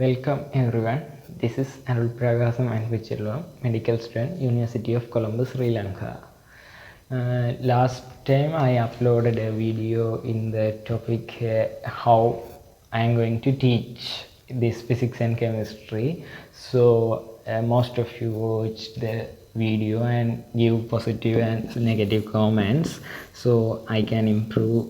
Welcome everyone. This is Arulpiragasam Anpuchselvam, medical student, University of Colombo, Sri Lanka. Last time I uploaded a video in the topic how I am going to teach this physics and chemistry. So most of you watched the video and give positive and negative comments so I can improve,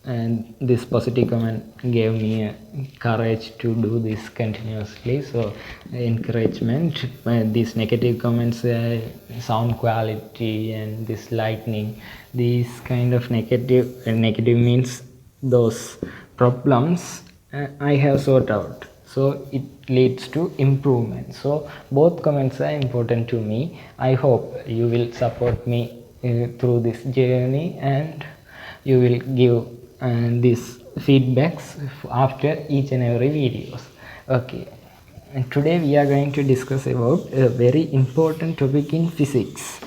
and this positive comment gave me courage to do this continuously. So encouragement, these negative comments, sound quality and this lightning, these kind of negative means those problems I have sorted out, so it leads to improvement. So both comments are important to me. I hope you will support me through this journey, and you will give these feedbacks after each and every videos. Okay, and today we are going to discuss about a very important topic in physics,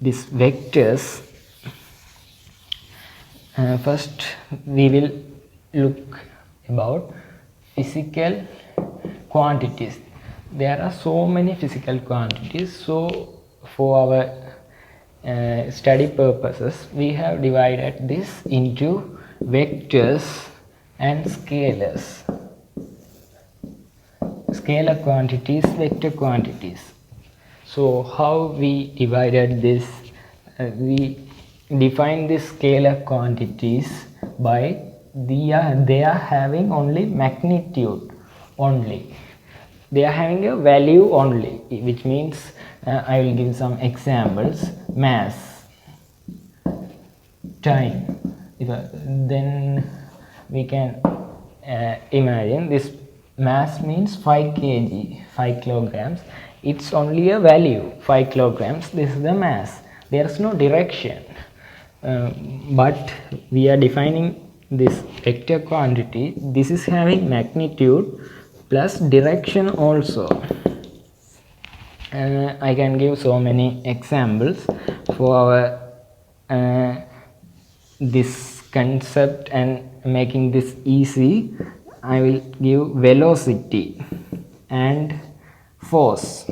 these vectors. First we will look about physical quantities. There are so many physical quantities, so for our study purposes we have divided this into vectors and scalars. Scalar quantities, vector quantities. So how we divided this? We define the scalar quantities by they are having only magnitude only. They are having a value only, which means I will give some examples. Mass, time, then we can imagine this mass means 5 kg, 5 kilograms. It's only a value, 5 kilograms. This is the mass. There is no direction, but we are defining this vector quantity. This is having magnitude plus direction also. I can give so many examples for our this concept, and making this easy I will give velocity and force.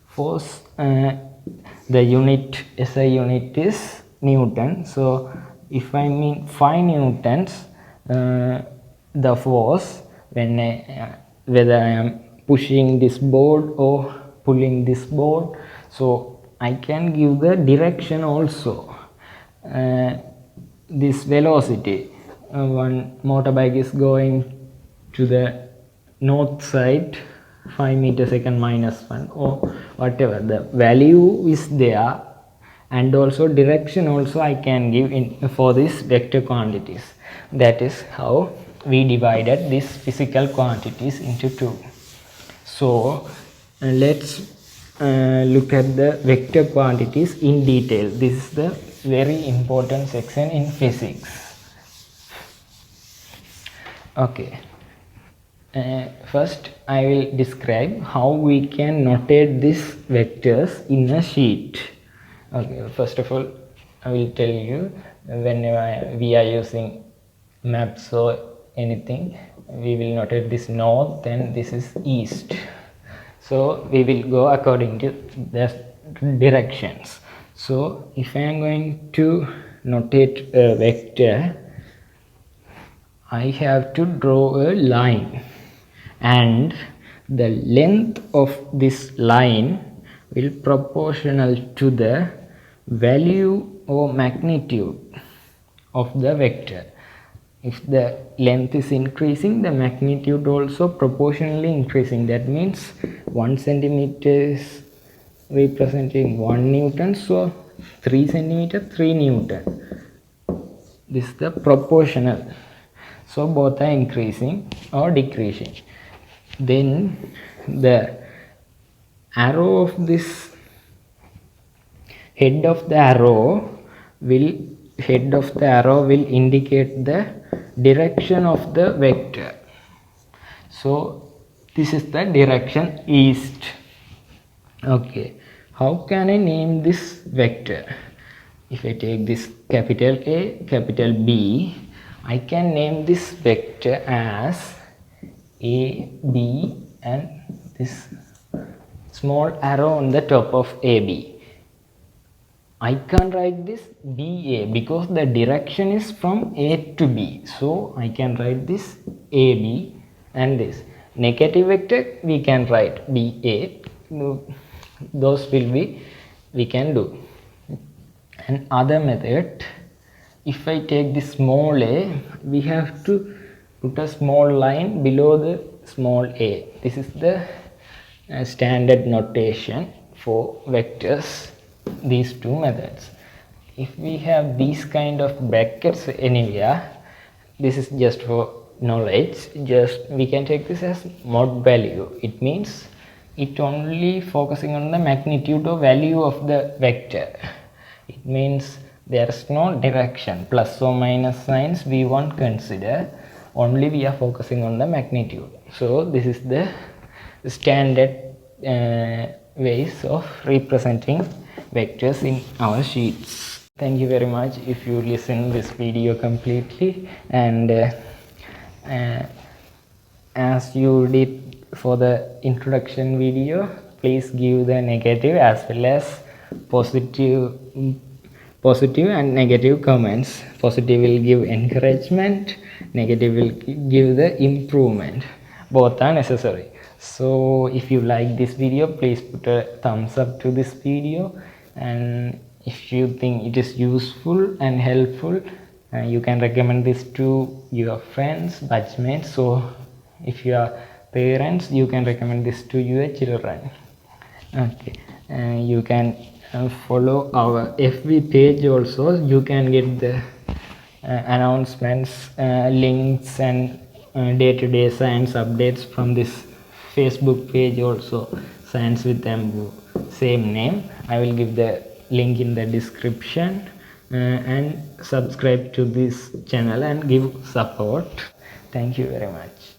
Force, the unit, SI unit is Newton. So if I mean 5 newtons, the force when whether I am pushing this board or pulling this board, so I can give the direction also. This velocity, one motorbike is going to the north side, 5 meter second minus 1 or whatever, the value is there, and also direction also I can give in for this vector quantities. That is how we divided these physical quantities into two. So let's look at the vector quantities in detail. This is the very important section in physics. Okay, first I will describe how we can notate these vectors in a sheet. Okay, first of all I will tell you, whenever we are using maps or anything, we will notate this north and this is east. So we will go according to the directions. So if I am going to notate a vector, I have to draw a line, and the length of this line will proportional to the value or magnitude of the vector. If the length is increasing, the magnitude also proportionally increasing. That means 1 centimeter is representing 1 Newton, so 3 centimeter 3 Newton. This is the proportional. So both are increasing or decreasing. Then the arrow of this head of the arrow will indicate the direction of the vector. So this is the direction east. Okay, how can I name this vector? If I take this capital A, capital B, I can name this vector as A, B, and this small arrow on the top of AB. I can't write this BA because the direction is from A to B. So I can write this AB, and this negative vector we can write BA. Those will be we can do. And other method, if I take this small a, we have to put a small line below the small a. This is the standard notation for vectors, these two methods. If we have these kind of brackets anywhere, this is just for knowledge, just we can take this as mod value. It means it only focusing on the magnitude or value of the vector. It means there is no direction, plus or minus signs we won't consider, only we are focusing on the magnitude. So this is the standard ways of representing vectors in our sheets. Thank you very much if you listen this video completely, and as you did for the introduction video, please give the negative as well as positive and negative comments. Positive will give encouragement, negative will give the improvement. Both are necessary. So if you like this video, please put a thumbs up to this video, and if you think it is useful and helpful, you can recommend this to your friends, batchmates. So if you are parents, you can recommend this to your children. Okay, you can follow our FB page also. You can get the announcements, links, and day-to-day science updates from this Facebook page also, Science with Anpu, same name. I will give the link in the description, and subscribe to this channel and give support. Thank you very much.